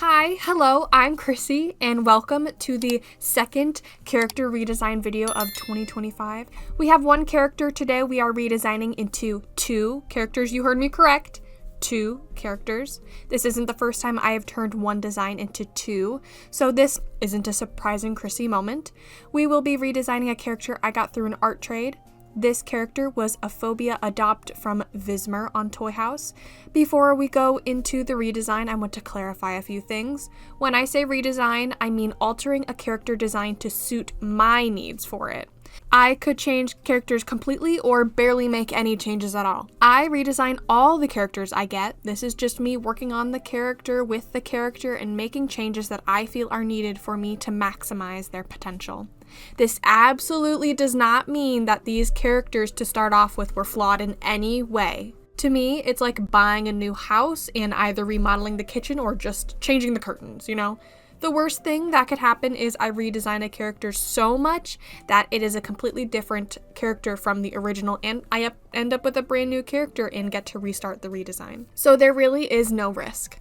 Hi, hello, I'm Chrissy, and welcome to the second character redesign video of 2025. We have one character today. We are redesigning into two characters. You heard me correct. Two characters. This isn't the first time I have turned one design into two, so this isn't a surprising Chrissy moment. We will be redesigning a character I got through an art trade. This character was a phobia adopt from Vismer on Toy House. Before we go into the redesign, I want to clarify a few things. When I say redesign, I mean altering a character design to suit my needs for it. I could change characters completely or barely make any changes at all. I redesign all the characters I get. This is just me working on the character with the character and making changes that I feel are needed for me to maximize their potential. This absolutely does not mean that these characters to start off with were flawed in any way. To me, it's like buying a new house and either remodeling the kitchen or just changing the curtains, you know? The worst thing that could happen is I redesign a character so much that it is a completely different character from the original and I end up with a brand new character and get to restart the redesign. So there really is no risk.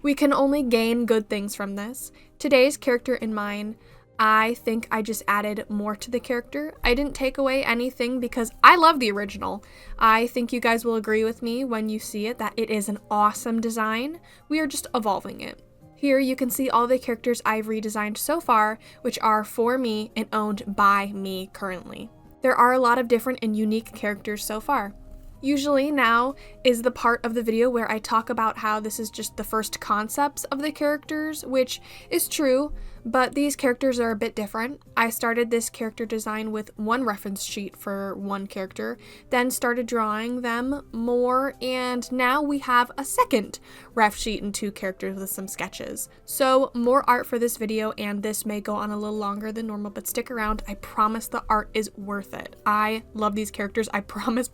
We can only gain good things from this. Today's character in mine, I think I just added more to the character. I didn't take away anything because I love the original. I think you guys will agree with me when you see it that it is an awesome design. We are just evolving it. Here you can see all the characters I've redesigned so far, which are for me and owned by me currently. There are a lot of different and unique characters so far. Usually now is the part of the video where I talk about how this is just the first concepts of the characters, which is true, but these characters are a bit different. I started this character design with one reference sheet for one character, then started drawing them more, and now we have a second ref sheet and two characters with some sketches. So more art for this video, and this may go on a little longer than normal, but stick around. I promise the art is worth it. I love these characters. I promise,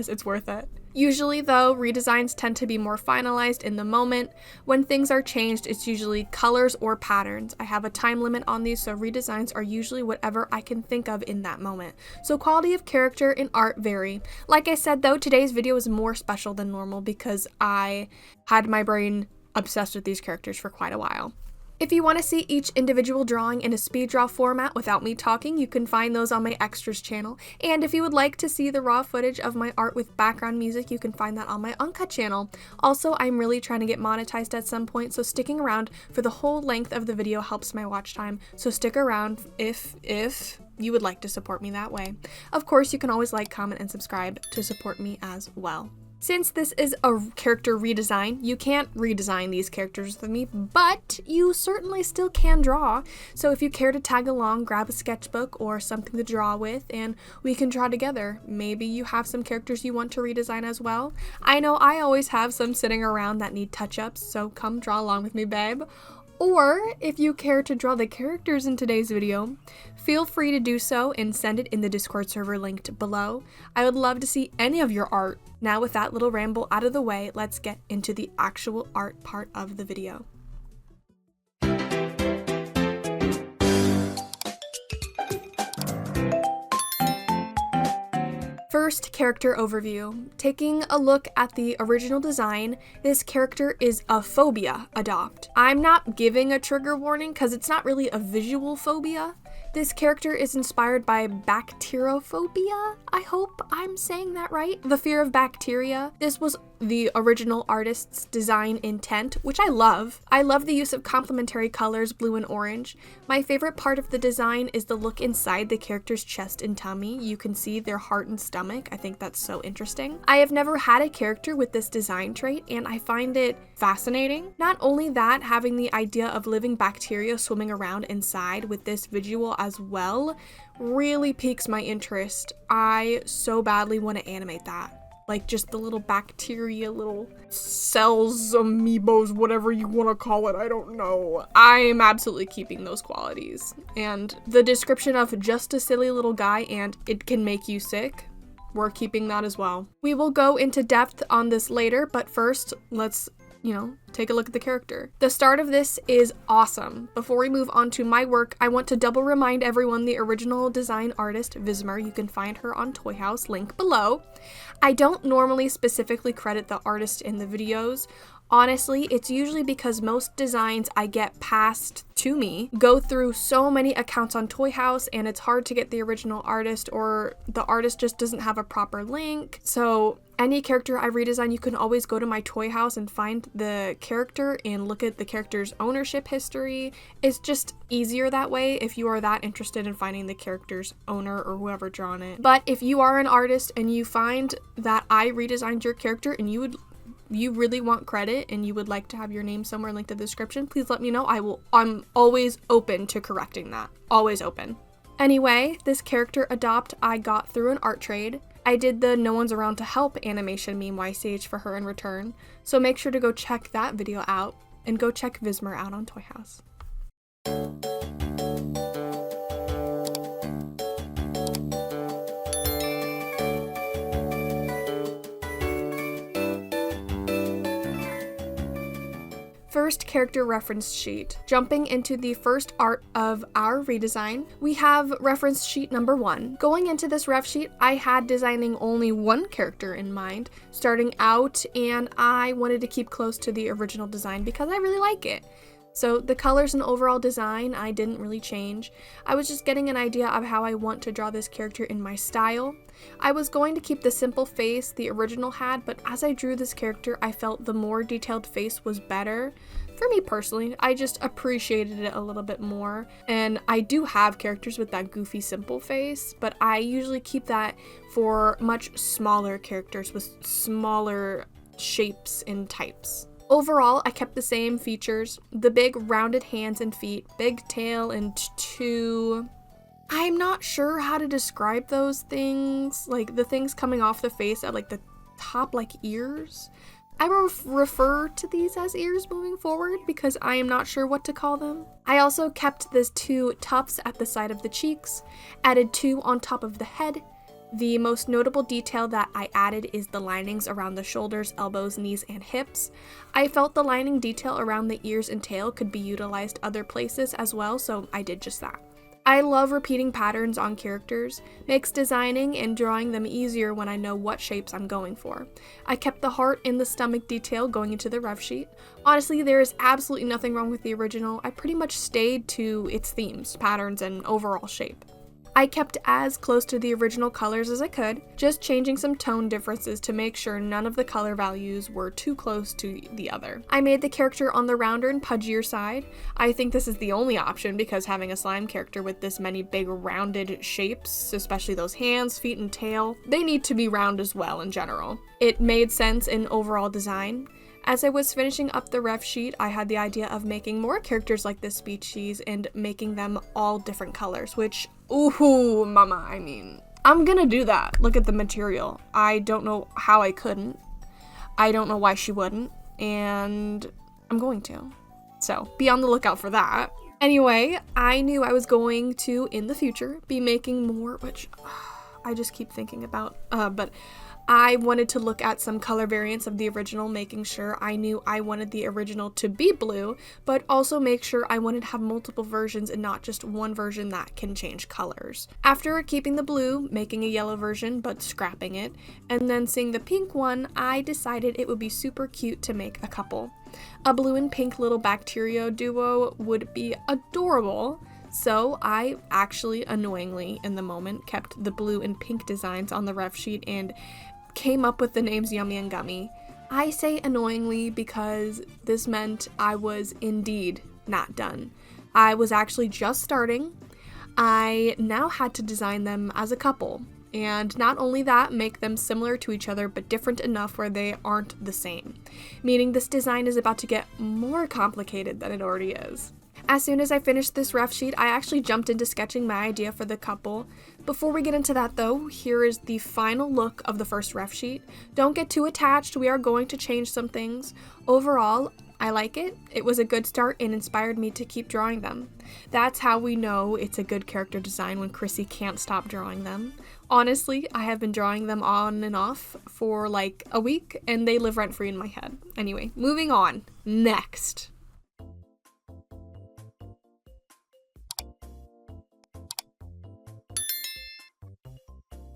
it's worth it. Usually though, redesigns tend to be more finalized in the moment. When things are changed, it's usually colors or patterns. I have a time limit on these, so redesigns are usually whatever I can think of in that moment. So quality of character and art vary. Like I said though, today's video is more special than normal because I had my brain obsessed with these characters for quite a while. If you want to see each individual drawing in a speed draw format without me talking, you can find those on my Extras channel. And if you would like to see the raw footage of my art with background music, you can find that on my Uncut channel. Also, I'm really trying to get monetized at some point, so sticking around for the whole length of the video helps my watch time. So stick around if you would like to support me that way. Of course, you can always like, comment, and subscribe to support me as well. Since this is a character redesign, you can't redesign these characters with me, but you certainly still can draw. So if you care to tag along, grab a sketchbook or something to draw with, and we can draw together. Maybe you have some characters you want to redesign as well. I know I always have some sitting around that need touch-ups, so come draw along with me, babe. Or if you care to draw the characters in today's video, feel free to do so and send it in the Discord server linked below. I would love to see any of your art. Now with that little ramble out of the way, let's get into the actual art part of the video. First, character overview. Taking a look at the original design, this character is a phobia adopt. I'm not giving a trigger warning because it's not really a visual phobia. This character is inspired by bacteriophobia. I hope I'm saying that right. The fear of bacteria. This was the original artist's design intent, which I love. I love the use of complementary colors, blue and orange. My favorite part of the design is the look inside the character's chest and tummy. You can see their heart and stomach. I think that's so interesting. I have never had a character with this design trait, and I find it fascinating. Not only that, having the idea of living bacteria swimming around inside with this visual as well really piques my interest. I so badly want to animate that. Like just the little bacteria, little cells, amoebas, whatever you want to call it, I don't know. I am absolutely keeping those qualities. And the description of just a silly little guy and it can make you sick, we're keeping that as well. We will go into depth on this later, but first, let's take a look at the character. The start of this is awesome. Before we move on to my work, I want to double remind everyone the original design artist, Vismer. You can find her on Toy House, link below. I don't normally specifically credit the artist in the videos. Honestly, it's usually because most designs I get passed to me go through so many accounts on Toy House, and it's hard to get the original artist, or the artist just doesn't have a proper link. So any character I redesign, you can always go to my Toy House and find the character and look at the character's ownership history. It's just easier that way if you are that interested in finding the character's owner or whoever drawn it. But if you are an artist and you find that I redesigned your character and you really want credit and you would like to have your name somewhere linked in the description, please let me know. I'm always open to correcting that. Always open. Anyway, this character adopt I got through an art trade. I did the no one's around to help animation meme YCH for her in return, so make sure to go check that video out and go check Vismer out on Toy House. First character reference sheet. Jumping into the first art of our redesign, we have reference sheet number 1. Going into this ref sheet, I had designing only one character in mind, starting out, and I wanted to keep close to the original design because I really like it. So the colors and overall design, I didn't really change. I was just getting an idea of how I want to draw this character in my style. I was going to keep the simple face the original had, but as I drew this character, I felt the more detailed face was better. For me personally, I just appreciated it a little bit more. And I do have characters with that goofy simple face, but I usually keep that for much smaller characters with smaller shapes and types. Overall, I kept the same features, the big rounded hands and feet, big tail, and I'm not sure how to describe those things, like the things coming off the face at like the top, like ears. I will refer to these as ears moving forward because I am not sure what to call them. I also kept the 2 tufts at the side of the cheeks, added 2 on top of the head. The most notable detail that I added is the linings around the shoulders, elbows, knees, and hips. I felt the lining detail around the ears and tail could be utilized other places as well, so I did just that. I love repeating patterns on characters, makes designing and drawing them easier when I know what shapes I'm going for. I kept the heart and the stomach detail going into the ref sheet. Honestly, there is absolutely nothing wrong with the original. I pretty much stayed to its themes, patterns, and overall shape. I kept as close to the original colors as I could, just changing some tone differences to make sure none of the color values were too close to the other. I made the character on the rounder and pudgier side. I think this is the only option because having a slime character with this many big rounded shapes, especially those hands, feet, and tail, they need to be round as well in general. It made sense in overall design. As I was finishing up the ref sheet, I had the idea of making more characters like this species and making them all different colors, which, ooh, mama, I mean, I'm gonna do that. Look at the material. I don't know how I couldn't. I don't know why she wouldn't, and I'm going to. So be on the lookout for that. Anyway, I knew I was going to, in the future, be making more, which I just keep thinking about, but I wanted to look at some color variants of the original, making sure I knew I wanted the original to be blue, but also make sure I wanted to have multiple versions and not just one version that can change colors. After keeping the blue, making a yellow version, but scrapping it, and then seeing the pink one, I decided it would be super cute to make a couple. A blue and pink little bacteria duo would be adorable. So I actually, annoyingly, in the moment, kept the blue and pink designs on the ref sheet and came up with the names Yummy and Gummy. I say annoyingly because this meant I was indeed not done. I was actually just starting. I now had to design them as a couple, and not only that, make them similar to each other but different enough where they aren't the same, meaning this design is about to get more complicated than it already is. As soon as I finished this ref sheet, I actually jumped into sketching my idea for the couple. Before we get into that though, here is the final look of the first ref sheet. Don't get too attached, we are going to change some things. Overall, I like it. It was a good start and inspired me to keep drawing them. That's how we know it's a good character design when Chrissy can't stop drawing them. Honestly, I have been drawing them on and off for like a week and they live rent-free in my head. Anyway, moving on. Next.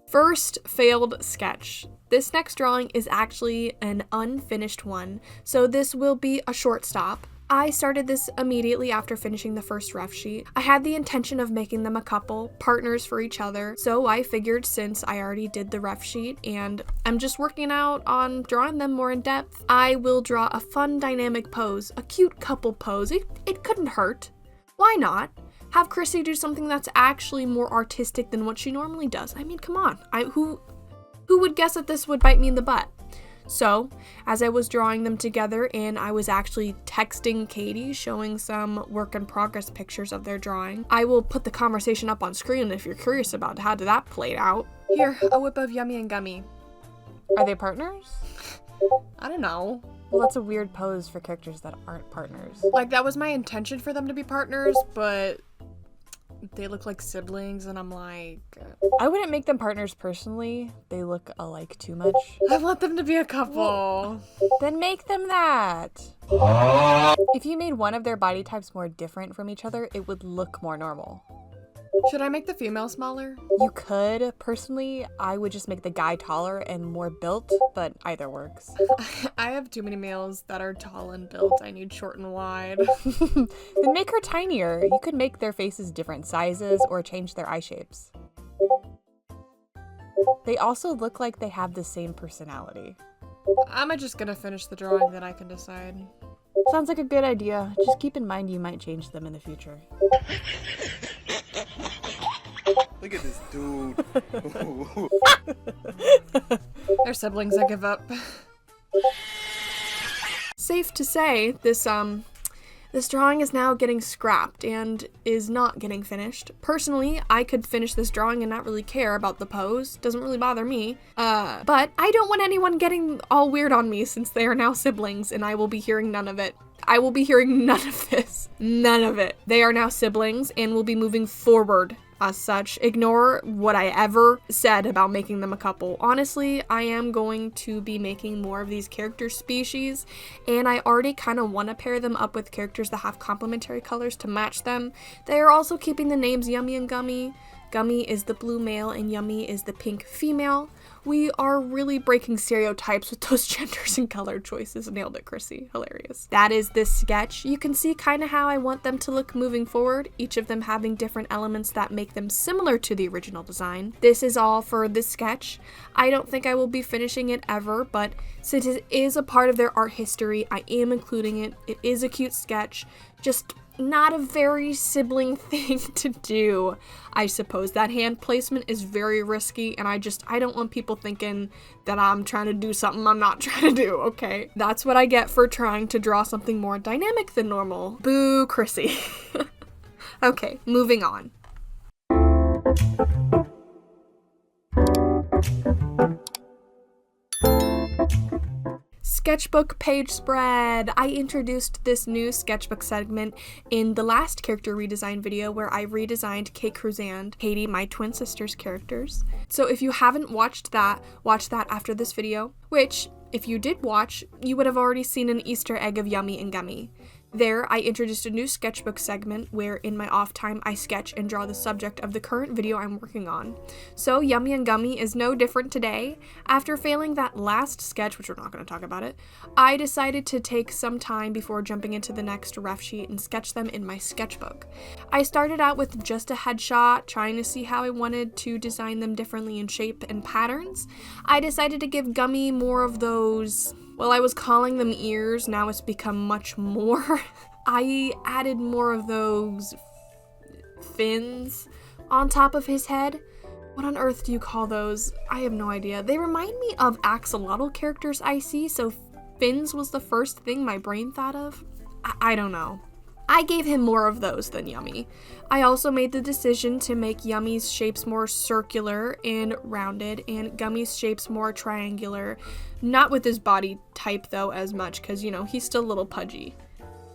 First failed sketch. This next drawing is actually an unfinished one, so this will be a short stop. I started this immediately after finishing the first rough sheet. I had the intention of making them a couple, partners for each other, so I figured since I already did the rough sheet and I'm just working out on drawing them more in depth, I will draw a fun dynamic pose, a cute couple pose. It couldn't hurt. Why not? Have Chrissy do something that's actually more artistic than what she normally does. I mean, come on. Who would guess that this would bite me in the butt? So, as I was drawing them together and I was actually texting Katie, showing some work in progress pictures of their drawing, I will put the conversation up on screen if you're curious about how that played out. Here, a whip of Yummy and Gummy. Are they partners? I don't know. Well, that's a weird pose for characters that aren't partners. Like, that was my intention for them to be partners, but they look like siblings, and I'm like... I wouldn't make them partners personally. They look alike too much. I want them to be a couple. Then make them that. If you made one of their body types more different from each other, it would look more normal. Should I make the female smaller? You could. Personally, I would just make the guy taller and more built, but either works. I have too many males that are tall and built. I need short and wide. Then make her tinier. You could make their faces different sizes or change their eye shapes. They also look like they have the same personality. I'm just gonna finish the drawing, then I can decide. Sounds like a good idea. Just keep in mind you might change them in the future. Look at this dude. They're siblings, I give up. Safe to say, this drawing is now getting scrapped and is not getting finished. Personally, I could finish this drawing and not really care about the pose. Doesn't really bother me. But I don't want anyone getting all weird on me since they are now siblings and I will be hearing none of it. I will be hearing none of this. None of it. They are now siblings and will be moving forward as such. Ignore what I ever said about making them a couple. Honestly, I am going to be making more of these character species, and I already kind of want to pair them up with characters that have complementary colors to match them. They are also keeping the names Yummy and Gummy. Gummy is the blue male and Yummy is the pink female. We are really breaking stereotypes with those genders and color choices. Nailed it, Chrissy. Hilarious. That is this sketch. You can see kind of how I want them to look moving forward, each of them having different elements that make them similar to the original design. This is all for this sketch. I don't think I will be finishing it ever, but since it is a part of their art history, I am including it. It is a cute sketch, just not a very sibling thing to do, I suppose. That hand placement is very risky, and I don't want people thinking that I'm trying to do something I'm not trying to do, okay? That's what I get for trying to draw something more dynamic than normal. Boo, Chrissy. Okay, moving on. Sketchbook page spread. I introduced this new sketchbook segment in the last character redesign video where I redesigned Kate Cruz and Katie, my twin sister's characters. So if you haven't watched that, watch that after this video, which if you did watch, you would have already seen an Easter egg of Yummy and Gummy. There, I introduced a new sketchbook segment where in my off time I sketch and draw the subject of the current video I'm working on. So Yummy and Gummy is no different today. After failing that last sketch, which we're not going to talk about it, I decided to take some time before jumping into the next rough sheet and sketch them in my sketchbook. I started out with just a headshot, trying to see how I wanted to design them differently in shape and patterns. I decided to give Gummy more of those... Well, I was calling them ears, now it's become much more. I added more of those fins on top of his head. What on earth do you call those? I have no idea. They remind me of axolotl characters I see, so fins was the first thing my brain thought of. I don't know. I gave him more of those than Yummy. I also made the decision to make Yummy's shapes more circular and rounded, and Gummy's shapes more triangular. Not with his body type though as much, because you know, he's still a little pudgy.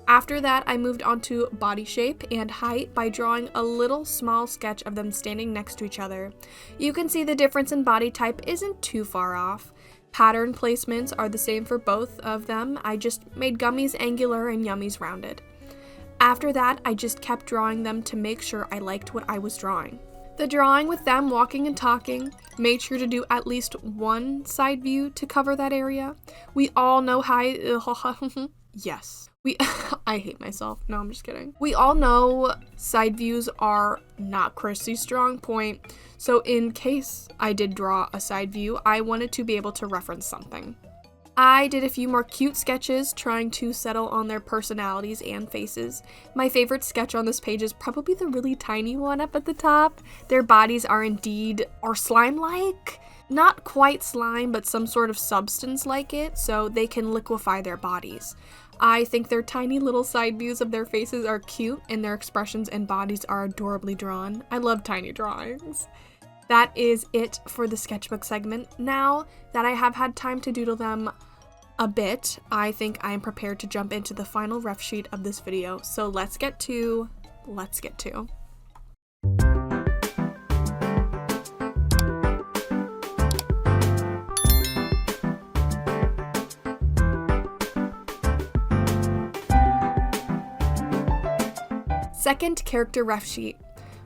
After that, I moved on to body shape and height by drawing a little small sketch of them standing next to each other. You can see the difference in body type isn't too far off. Pattern placements are the same for both of them. I just made Gummy's angular and Yummy's rounded. After that, I just kept drawing them to make sure I liked what I was drawing. The drawing with them walking and talking made sure to do at least one side view to cover that area. We all know how yes. I hate myself. No, I'm just kidding. We all know side views are not Chrissy's strong point. So in case I did draw a side view, I wanted to be able to reference something. I did a few more cute sketches trying to settle on their personalities and faces. My favorite sketch on this page is probably the really tiny one up at the top. Their bodies are slime-like. Not quite slime, but some sort of substance like it, so they can liquefy their bodies. I think their tiny little side views of their faces are cute, and their expressions and bodies are adorably drawn. I love tiny drawings. That is it for the sketchbook segment. Now that I have had time to doodle them a bit, I think I am prepared to jump into the final ref sheet of this video. So let's get to. Second character ref sheet.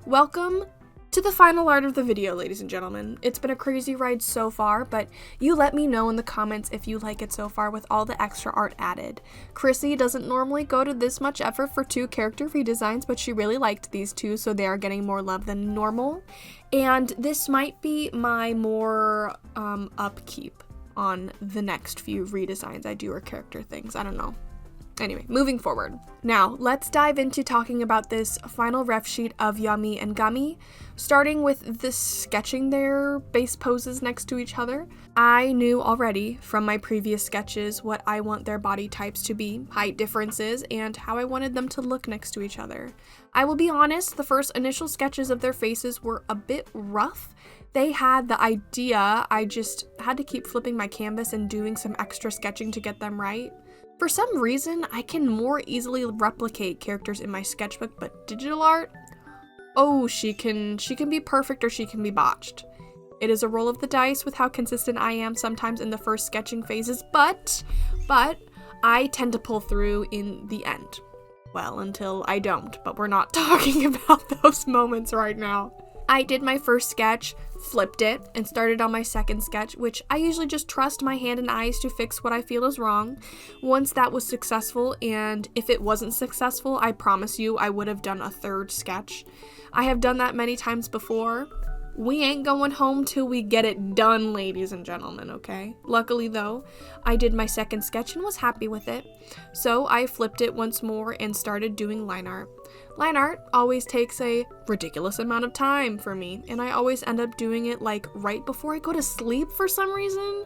Welcome to the final art of the video, ladies and gentlemen. It's been a crazy ride so far, but you let me know in the comments if you like it so far with all the extra art added. Chrissy doesn't normally go to this much effort for 2 character redesigns, but she really liked these 2, so they are getting more love than normal. And this might be my more upkeep on the next few redesigns I do or character things. I don't know. Anyway, moving forward. Now, let's dive into talking about this final ref sheet of Yummy and Gummy, starting with the sketching their base poses next to each other. I knew already from my previous sketches what I want their body types to be, height differences, and how I wanted them to look next to each other. I will be honest, the first initial sketches of their faces were a bit rough. They had the idea, I just had to keep flipping my canvas and doing some extra sketching to get them right. For some reason, I can more easily replicate characters in my sketchbook, but digital art? Oh, she can be perfect or she can be botched. It is a roll of the dice with how consistent I am sometimes in the first sketching phases, but I tend to pull through in the end. Well, until I don't, but we're not talking about those moments right now. I did my first sketch, flipped it, and started on my second sketch, which I usually just trust my hand and eyes to fix what I feel is wrong. Once that was successful, and if it wasn't successful, I promise you I would have done a third sketch. I have done that many times before. We ain't going home till we get it done, ladies and gentlemen, okay? Luckily though, I did my second sketch and was happy with it. So I flipped it once more and started doing line art. Line art always takes a ridiculous amount of time for me, and I always end up doing it like right before I go to sleep for some reason.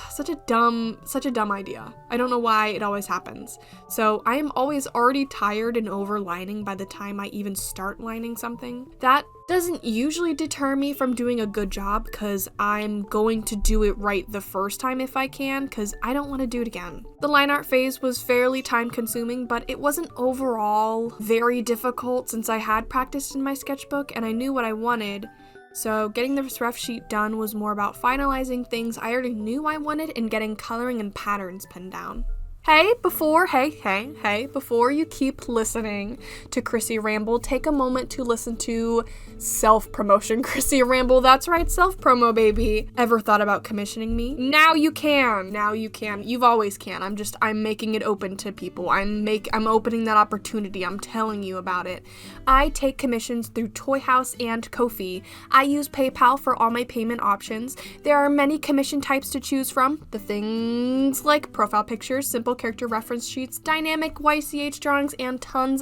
Such a dumb idea. I don't know why it always happens. So I am always already tired and over lining by the time I even start lining something. That doesn't usually deter me from doing a good job because I'm going to do it right the first time if I can, because I don't want to do it again. The line art phase was fairly time consuming, but it wasn't overall very difficult since I had practiced in my sketchbook and I knew what I wanted. So getting this ref sheet done was more about finalizing things I already knew I wanted and getting coloring and patterns pinned down. Before you keep listening to Chrissy ramble, take a moment to listen to self-promotion Chrissy ramble. That's right, self-promo, baby. Ever thought about commissioning me? Now you can. You've always can. I'm making it open to people. I'm opening that opportunity. I'm telling you about it. I take commissions through Toy House and Ko-fi. I use PayPal for all my payment options. There are many commission types to choose from. The things like profile pictures, simple character reference sheets, dynamic YCH drawings, and tons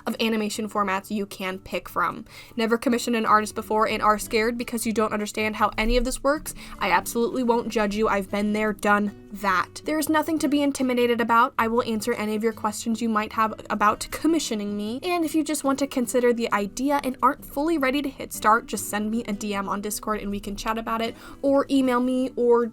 of animation formats you can pick from. Never commissioned an artist before and are scared because you don't understand how any of this works? I absolutely won't judge you. I've been there, done that. There's nothing to be intimidated about. I will answer any of your questions you might have about commissioning me. And if you just want to consider the idea and aren't fully ready to hit start, just send me a DM on Discord and we can chat about it, or email me, or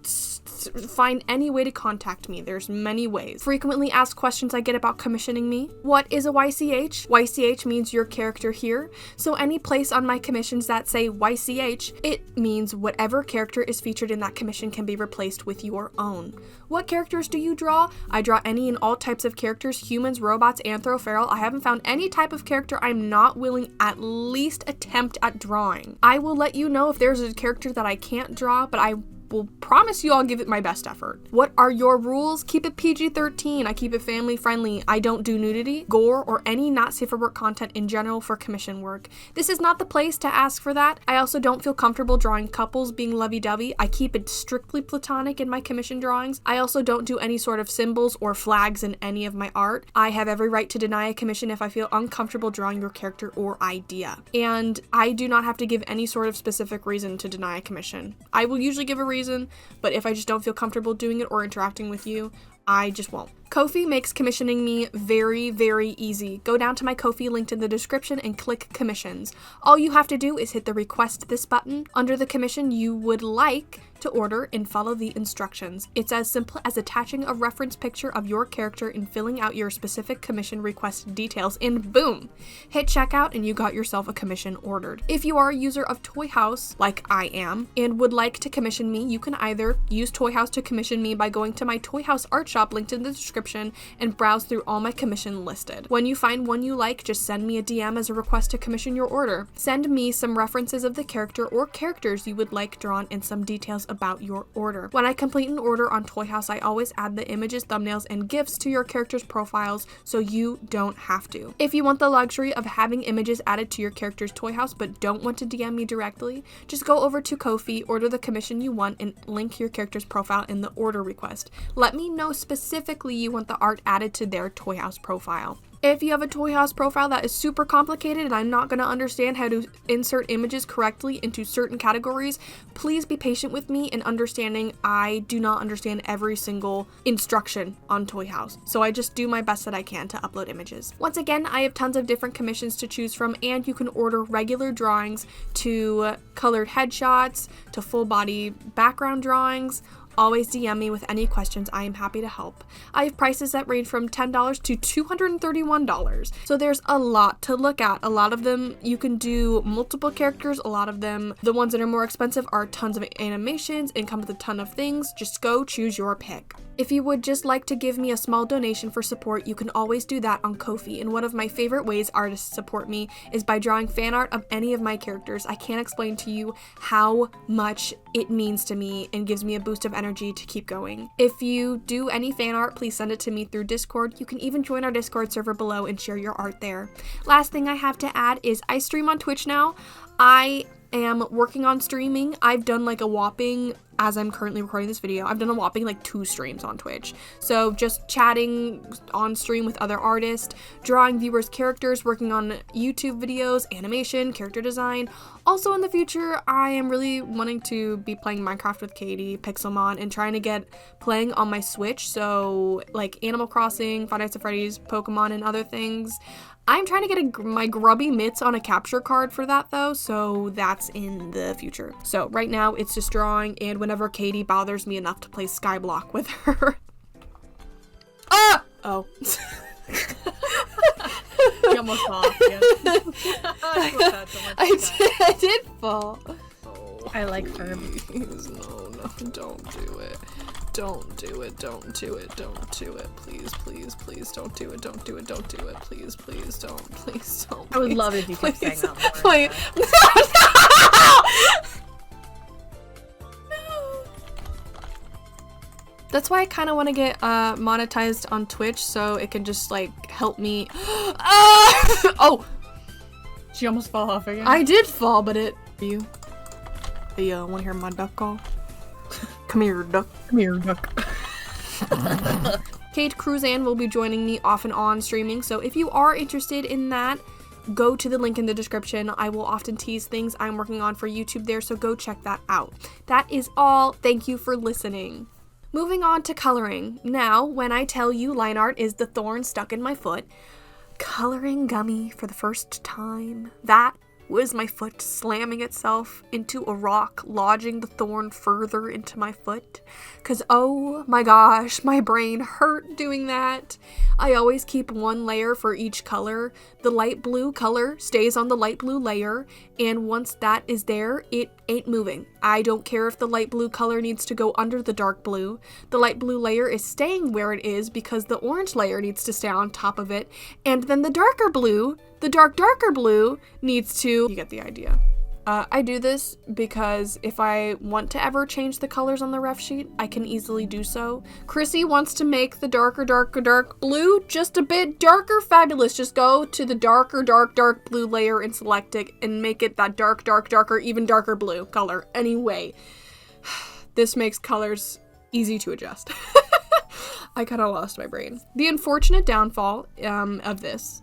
find any way to contact me. There's many ways. Frequently asked questions I get about commissioning me. What is a YCH? YCH means your character here. So any place on my commissions that say YCH, it means whatever character is featured in that commission can be replaced with your own. What characters do you draw? I draw any and all types of characters, humans, robots, anthro, feral. I haven't found any type of character I'm not willing at least attempt at drawing. I will let you know if there's a character that I can't draw, but I will promise you I'll give it my best effort. What are your rules? Keep it PG-13. I keep it family friendly. I don't do nudity, gore, or any not safe for work content in general for commission work. This is not the place to ask for that. I also don't feel comfortable drawing couples being lovey-dovey. I keep it strictly platonic in my commission drawings. I also don't do any sort of symbols or flags in any of my art. I have every right to deny a commission if I feel uncomfortable drawing your character or idea. And I do not have to give any sort of specific reason to deny a commission. I will usually give a reason, but if I just don't feel comfortable doing it or interacting with you, I just won't. Ko-fi makes commissioning me very, very easy. Go down to my Ko-fi linked in the description and click commissions. All you have to do is hit the request this button under the commission you would like to order and follow the instructions. It's as simple as attaching a reference picture of your character and filling out your specific commission request details, and boom! Hit checkout and you got yourself a commission ordered. If you are a user of Toy House, like I am, and would like to commission me, you can either use Toy House to commission me by going to my Toy House art shop linked in the description and browse through all my commission listed. When you find one you like, just send me a DM as a request to commission your order. Send me some references of the character or characters you would like drawn and some details about your order. When I complete an order on Toy House, I always add the images, thumbnails, and GIFs to your character's profiles so you don't have to. If you want the luxury of having images added to your character's Toy House but don't want to DM me directly, just go over to Ko-fi, order the commission you want, and link your character's profile in the order request. Let me know specifically you want the art added to their Toy House profile. If you have a Toy House profile that is super complicated and I'm not going to understand how to insert images correctly into certain categories, please be patient with me in understanding I do not understand every single instruction on Toy House. So I just do my best that I can to upload images. Once again, I have tons of different commissions to choose from, and you can order regular drawings to colored headshots to full body background drawings. Always DM me with any questions. I am happy to help. I have prices that range from $10 to $231. So there's a lot to look at. A lot of them you can do multiple characters. A lot of them, the ones that are more expensive, are tons of animations and come with a ton of things. Just go choose your pick. If you would just like to give me a small donation for support, you can always do that on Ko-fi. And one of my favorite ways artists support me is by drawing fan art of any of my characters. I can't explain to you how much it means to me and gives me a boost of energy to keep going. If you do any fan art, please send it to me through Discord. You can even join our Discord server below and share your art there. Last thing I have to add is I stream on Twitch now. I am working on streaming. I've done like a whopping, as I'm currently recording this video, I've done a whopping like 2 streams on Twitch. So just chatting on stream with other artists, drawing viewers' characters, working on YouTube videos, animation, character design. Also in the future, I am really wanting to be playing Minecraft with Katie, Pixelmon, and trying to get playing on my Switch. So like Animal Crossing, Five Nights at Freddy's, Pokemon, and other things. I'm trying to get my grubby mitts on a capture card for that though, so that's in the future. So right now it's just drawing, and whenever Katie bothers me enough to play Skyblock with her. Ah! Oh. You almost fell off again. I did fall. Oh, I like Furby. please, no, don't do it. Don't do it, don't do it, don't do it. Please, please, please, don't do it, don't do it, don't do it. Please, please, don't, please, don't. I would love it if you kept saying that more. Please. No. That's why I kind of want to get monetized on Twitch so it can just like help me. Oh! She almost fell off again. I did fall, but it. You. Hey, want to hear my duck call? Come here, duck. Come here, duck. Kate Cruzan will be joining me off and on streaming, so if you are interested in that, go to the link in the description. I will often tease things I'm working on for YouTube there, so go check that out. That is all. Thank you for listening. Moving on to coloring. Now, when I tell you line art is the thorn stuck in my foot, coloring Gummy for the first time, that Was my foot slamming itself into a rock, lodging the thorn further into my foot? Because, oh my gosh, my brain hurt doing that. I always keep one layer for each color. The light blue color stays on the light blue layer, and once that is there, it ain't moving. I don't care if the light blue color needs to go under the dark blue. The light blue layer is staying where it is because the orange layer needs to stay on top of it, and then the darker blue, the darker blue needs to, you get the idea. I do this because if I want to ever change the colors on the ref sheet, I can easily do so. Chrissy wants to make the dark blue just a bit darker. Fabulous. Just go to the dark blue layer and select it and make it that darker, even darker blue color. Anyway, this makes colors easy to adjust. I kind of lost my brain. The unfortunate downfall of this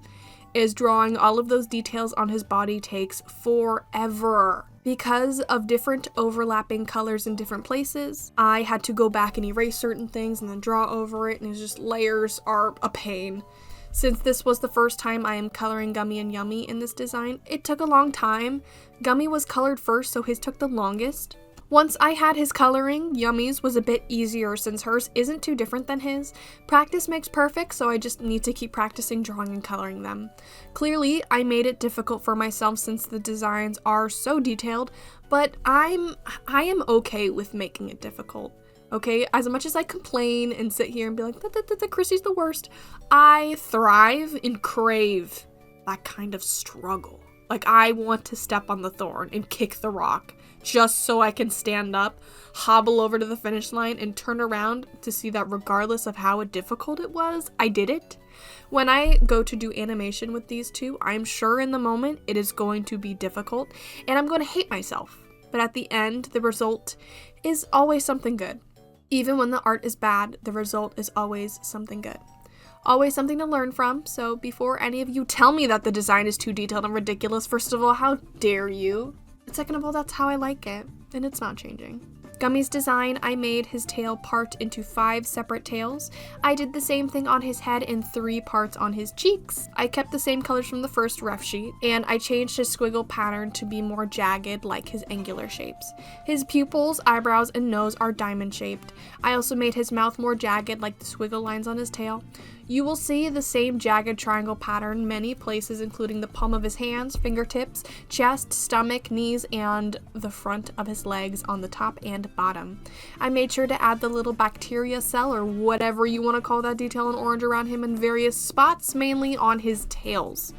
is drawing all of those details on his body takes forever. Because of different overlapping colors in different places, I had to go back and erase certain things and then draw over it, and it's just layers are a pain. Since this was the first time I am coloring Gummy and Yummy in this design, it took a long time. Gummy was colored first, so his took the longest. Once I had his coloring, Yummy's was a bit easier since hers isn't too different than his. Practice makes perfect, so I just need to keep practicing drawing and coloring them. Clearly, I made it difficult for myself since the designs are so detailed, but I am okay with making it difficult. Okay, as much as I complain and sit here and be like, Chrissy's the worst, I thrive and crave that kind of struggle. Like, I want to step on the thorn and kick the rock just so I can stand up, hobble over to the finish line, and turn around to see that regardless of how difficult it was, I did it. When I go to do animation with these two, I'm sure in the moment it is going to be difficult, and I'm going to hate myself. But at the end, the result is always something good. Even when the art is bad, the result is always something good. Always something to learn from, so before any of you tell me that the design is too detailed and ridiculous, first of all, how dare you? Second of all, that's how I like it, and it's not changing. Gummy's design, I made his tail part into 5 separate tails. I did the same thing on his head and 3 parts on his cheeks. I kept the same colors from the first ref sheet, and I changed his squiggle pattern to be more jagged like his angular shapes. His pupils, eyebrows, and nose are diamond shaped. I also made his mouth more jagged like the squiggle lines on his tail. You will see the same jagged triangle pattern many places, including the palm of his hands, fingertips, chest, stomach, knees, and the front of his legs on the top and bottom. I made sure to add the little bacteria cell, or whatever you want to call that detail in orange around him, in various spots, mainly on his tails.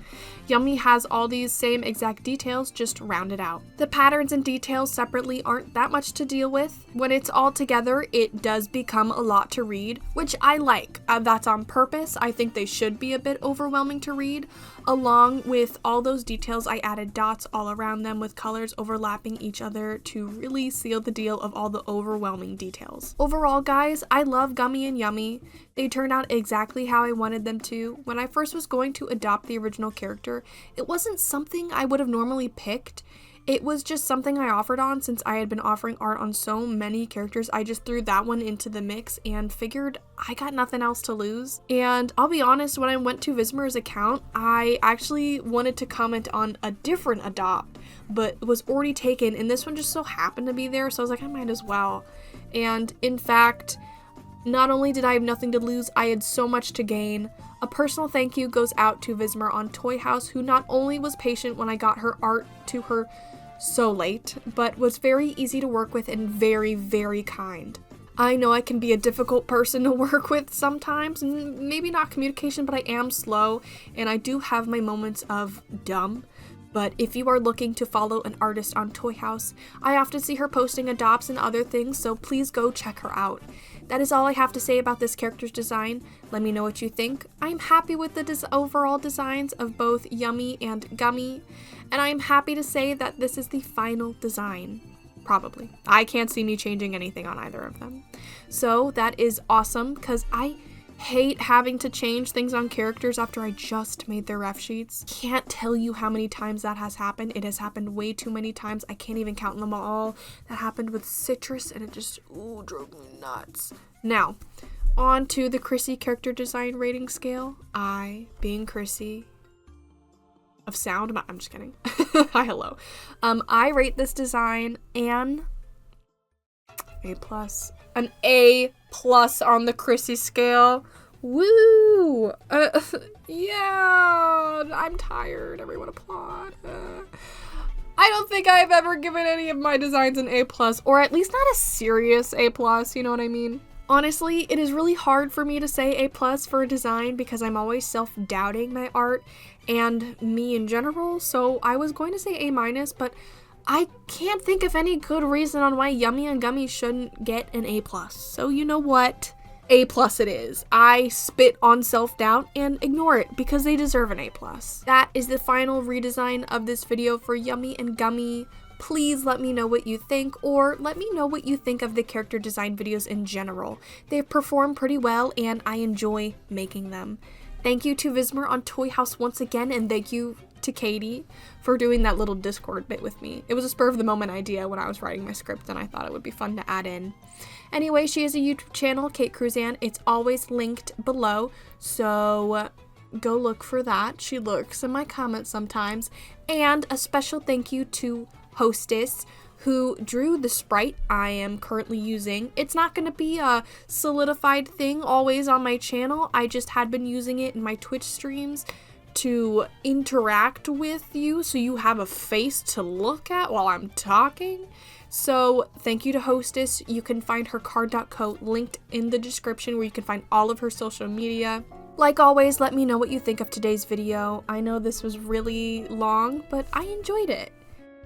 Yummy has all these same exact details, just rounded out. The patterns and details separately aren't that much to deal with. When it's all together, it does become a lot to read, which I like. That's on purpose. I think they should be a bit overwhelming to read. Along with all those details, I added dots all around them with colors overlapping each other to really seal the deal of all the overwhelming details. Overall, guys, I love Gummy and Yummy. They turned out exactly how I wanted them to. When I first was going to adopt the original character, it wasn't something I would have normally picked. It was just something I offered on since I had been offering art on so many characters. I just threw that one into the mix and figured I got nothing else to lose. And I'll be honest, when I went to Vismer's account, I actually wanted to comment on a different adopt, but it was already taken, and this one just so happened to be there, so I was like, I might as well. And in fact, not only did I have nothing to lose, I had so much to gain. A personal thank you goes out to Vismer on Toy House, who not only was patient when I got her art to her so late, but was very easy to work with and very, very kind. I know I can be a difficult person to work with sometimes, maybe not communication, but I am slow, and I do have my moments of dumb. But if you are looking to follow an artist on Toy House, I often see her posting adopts and other things, so please go check her out. That is all I have to say about this character's design. Let me know what you think. I'm happy with the overall designs of both Yummy and Gummy, and I'm happy to say that this is the final design. Probably. I can't see me changing anything on either of them. So that is awesome, because I hate having to change things on characters after I just made their ref sheets. Can't tell you how many times that has happened. It has happened way too many times. I can't even count them all. That happened with Citrus, and it just drove me nuts. Now, on to the Chrissy character design rating scale. I, being Chrissy, of sound, I'm just kidding. Hi, hello. I rate this design an A+. An A+ on the Chrissy scale. Woo! Yeah, I'm tired. Everyone applaud. I don't think I've ever given any of my designs an A+, or at least not a serious A+, you know what I mean? Honestly, it is really hard for me to say A+ for a design because I'm always self-doubting my art and me in general, so I was going to say A-, but I can't think of any good reason on why Yummy and Gummy shouldn't get an A+. So you know what? A+ it is. I spit on self-doubt and ignore it because they deserve an A+. That is the final redesign of this video for Yummy and Gummy. Please let me know what you think, or let me know what you think of the character design videos in general. They perform pretty well and I enjoy making them. Thank you to Vismer on Toy House once again, and thank you to Katie for doing that little Discord bit with me. It was a spur of the moment idea when I was writing my script and I thought it would be fun to add in. Anyway, she has a YouTube channel, Kate Cruzan. It's always linked below, so go look for that. She lurks in my comments sometimes. And a special thank you to Hostess, who drew the sprite I am currently using. It's not going to be a solidified thing always on my channel. I just had been using it in my Twitch streams to interact with you so you have a face to look at while I'm talking. So thank you to Hostess. You can find her card.co linked in the description where you can find all of her social media. Like always, let me know what you think of today's video. I know this was really long, but I enjoyed it.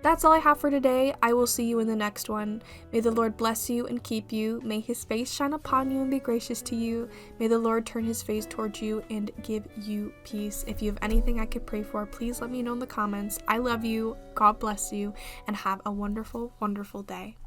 That's all I have for today. I will see you in the next one. May the Lord bless you and keep you. May his face shine upon you and be gracious to you. May the Lord turn his face towards you and give you peace. If you have anything I could pray for, please let me know in the comments. I love you. God bless you. And have a wonderful, wonderful day.